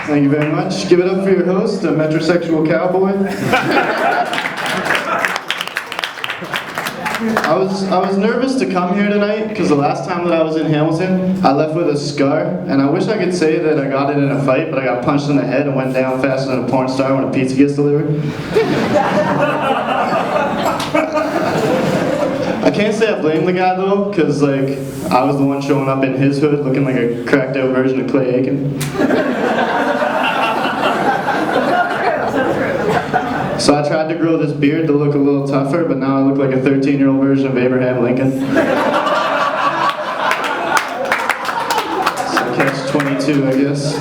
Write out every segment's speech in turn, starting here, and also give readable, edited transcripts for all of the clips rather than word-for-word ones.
Thank you very much. Give it up for your host, a metrosexual cowboy. I was nervous to come here tonight because the last time that I was in Hamilton, I left with a scar, and I wish I could say that I got it in a fight, but I got punched in the head and went down faster than a porn star when a pizza gets delivered. I can't say I blame the guy though, because like I was the one showing up in his hood looking like a cracked out version of Clay Aiken. So I tried to grow this beard to look a little tougher, but now I look like a 13-year-old version of Abraham Lincoln. So catch 22, I guess.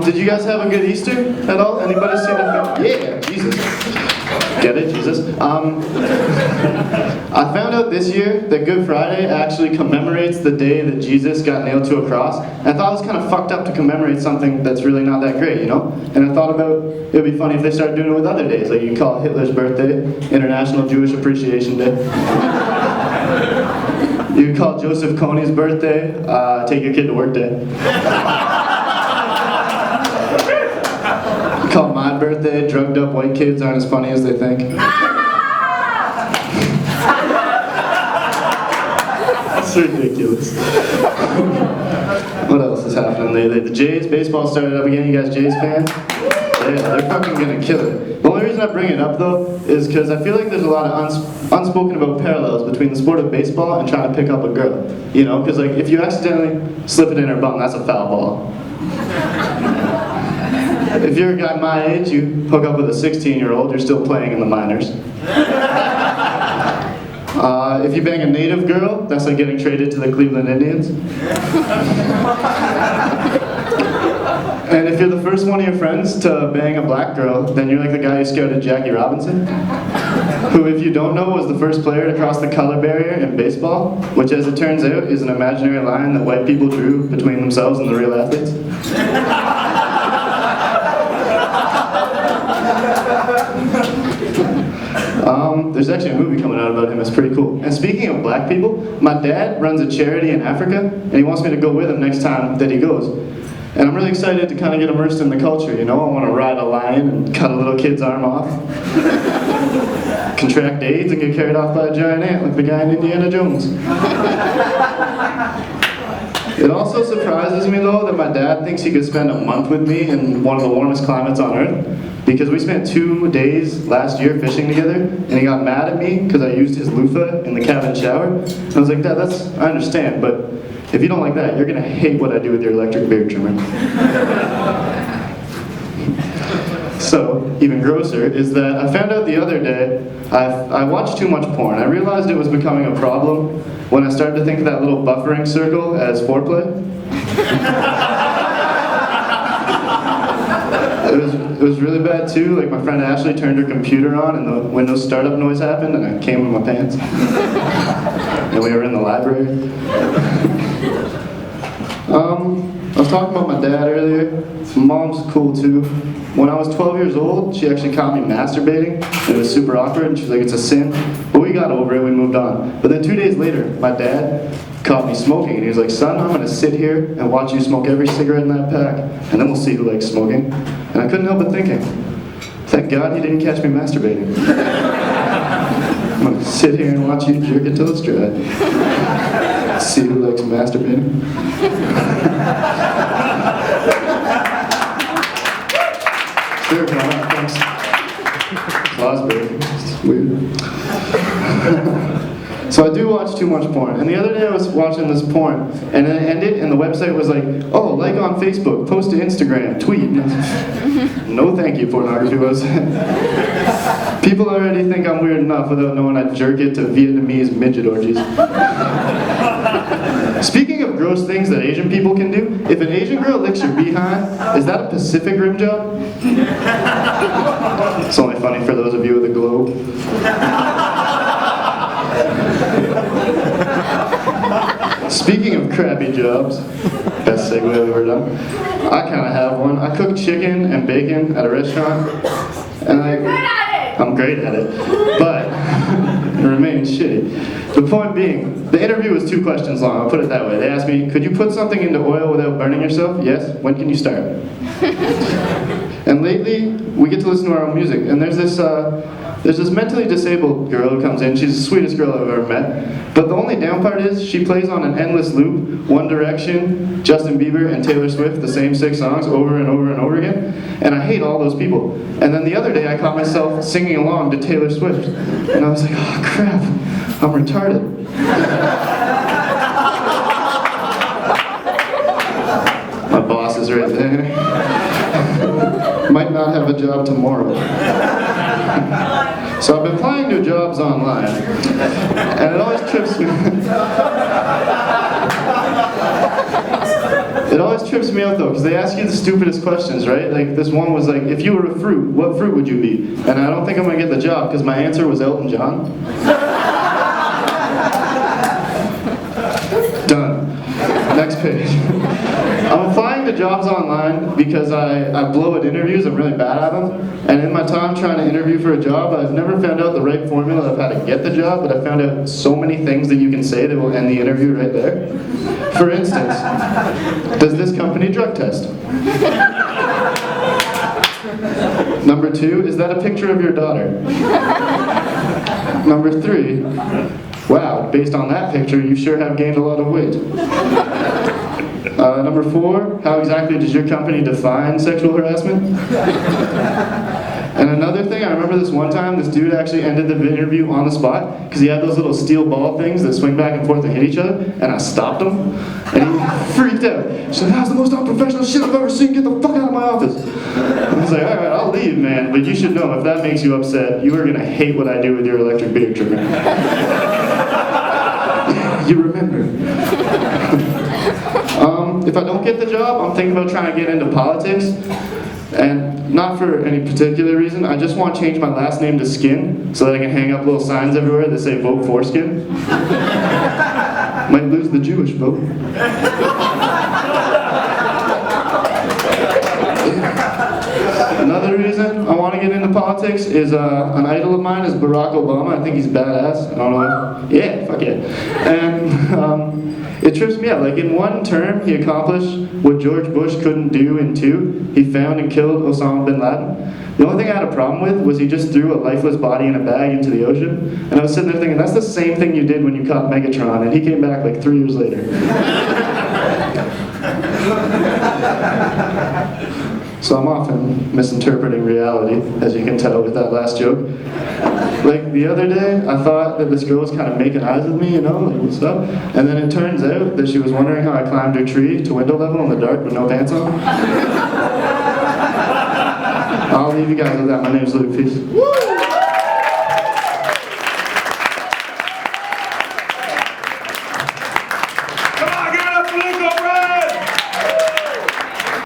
Did you guys have a good Easter at all? Anybody see that? Yeah, Jesus. Get it, Jesus? I found out this year that Good Friday actually commemorates the day that Jesus got nailed to a cross. And I thought it was kind of fucked up to commemorate something that's really not that great, you know? And I thought about it would be funny if they started doing it with other days. Like you can call Hitler's birthday International Jewish Appreciation Day. You could call Joseph Kony's birthday Take Your Kid to Work Day. Call my birthday, drugged up white kids aren't as funny as they think. That's ridiculous. What else is happening lately? The Jays, baseball started up again. You guys Jays fans? Yeah, they're fucking gonna kill it. The only reason I bring it up though is because I feel like there's a lot of unspoken about parallels between the sport of baseball and trying to pick up a girl. You know, because like if you accidentally slip it in her bum, that's a foul ball. If you're a guy my age, you hook up with a 16-year-old, you're still playing in the minors. If you bang a native girl, that's like getting traded to the Cleveland Indians. And if you're the first one of your friends to bang a black girl, then you're like the guy who scouted Jackie Robinson, who, if you don't know, was the first player to cross the color barrier in baseball, which, as it turns out, is an imaginary line that white people drew between themselves and the real athletes. There's actually a movie coming out about him. It's pretty cool. And speaking of black people, my dad runs a charity in Africa, and he wants me to go with him next time that he goes. And I'm really excited to kind of get immersed in the culture, you know? I want to ride a lion and cut a little kid's arm off. Contract AIDS and get carried off by a giant ant like the guy in Indiana Jones. It also surprises me though that my dad thinks he could spend a month with me in one of the warmest climates on earth, because we spent 2 days last year fishing together, and he got mad at me because I used his loofah in the cabin shower. And I was like, Dad, I understand, but if you don't like that, you're gonna hate what I do with your electric beard trimmer. So, even grosser is that I found out the other day I watched too much porn. I realized it was becoming a problem when I started to think of that little buffering circle as foreplay. It was really bad too. Like my friend Ashley turned her computer on and the Windows startup noise happened and I came in my pants. And we were in the library. I was talking about my dad earlier. My mom's cool too. When I was 12 years old, she actually caught me masturbating. It was super awkward, and she was like, it's a sin. But we got over it, we moved on. But then 2 days later, my dad caught me smoking, and he was like, son, I'm gonna sit here and watch you smoke every cigarette in that pack, and then we'll see who likes smoking. And I couldn't help but thinking, thank God he didn't catch me masturbating. I'm gonna sit here and watch you jerk it till it's dry. See who likes masturbating. Sure, come on, thanks. Fosbury, it's weird. So I do watch too much porn. And the other day I was watching this porn, and then it ended, and the website was like, oh, like on Facebook, post to Instagram, tweet. No thank you, pornography website. People already think I'm weird enough without knowing I jerk it to Vietnamese midget orgies. Speaking of gross things that Asian people can do, if an Asian girl licks your behind, is that a Pacific Rim job? It's only funny for those of you with a globe. Speaking of crappy jobs, best segue I've ever done, I kind of have one. I cook chicken and bacon at a restaurant, and I'm great at it, but remains shitty. The point being, the interview was 2 questions long, I'll put it that way. They asked me, could you put something into oil without burning yourself? Yes. When can you start? And lately, we get to listen to our own music, and there's this mentally disabled girl who comes in. She's the sweetest girl I've ever met. But the only down part is she plays on an endless loop, One Direction, Justin Bieber, and Taylor Swift, the same 6 songs over and over and over again. And I hate all those people. And then the other day I caught myself singing along to Taylor Swift. And I was like, oh crap, I'm retarded. My boss is right there. Might not have a job tomorrow. So I've been applying to jobs online, and it always trips me. It always trips me out though, because they ask you the stupidest questions, right? Like this one was like, if you were a fruit, what fruit would you be? And I don't think I'm gonna get the job because my answer was Elton John. Done. Next page. I'm applying to jobs online because I blow at interviews. I'm really bad at them. And in my time trying to interview for a job, I've never found out the right formula of how to get the job, but I found out so many things that you can say that will end the interview right there. For instance, does this company drug test? Number 2, is that a picture of your daughter? Number 3, wow, based on that picture, you sure have gained a lot of weight. Number 4, how exactly does your company define sexual harassment? And another thing, I remember this one time, this dude actually ended the interview on the spot because he had those little steel ball things that swing back and forth and hit each other, and I stopped him, and he freaked out. He said, that was the most unprofessional shit I've ever seen, get the fuck out of my office. And I was like, alright, I'll leave, man, but you should know, if that makes you upset, you are going to hate what I do with your electric beer trigger. You remember. If I don't get the job, I'm thinking about trying to get into politics, and not for any particular reason. I just want to change my last name to Skin so that I can hang up little signs everywhere that say vote for Skin. Might lose the Jewish vote. Another reason I want to get into politics is an idol of mine is Barack Obama. I think he's badass. I don't know. Yeah, fuck yeah. And it trips me out. Like in one term, he accomplished what George Bush couldn't do in 2. He found and killed Osama bin Laden. The only thing I had a problem with was he just threw a lifeless body in a bag into the ocean. And I was sitting there thinking, that's the same thing you did when you caught Megatron, and he came back like 3 years later. So I'm often misinterpreting reality, as you can tell with that last joke. Like the other day, I thought that this girl was kind of making eyes with me, you know, like what's up? And then it turns out that she was wondering how I climbed her tree to window level in the dark with no pants on. I'll leave you guys with that. My name's Luke. Peace. Woo!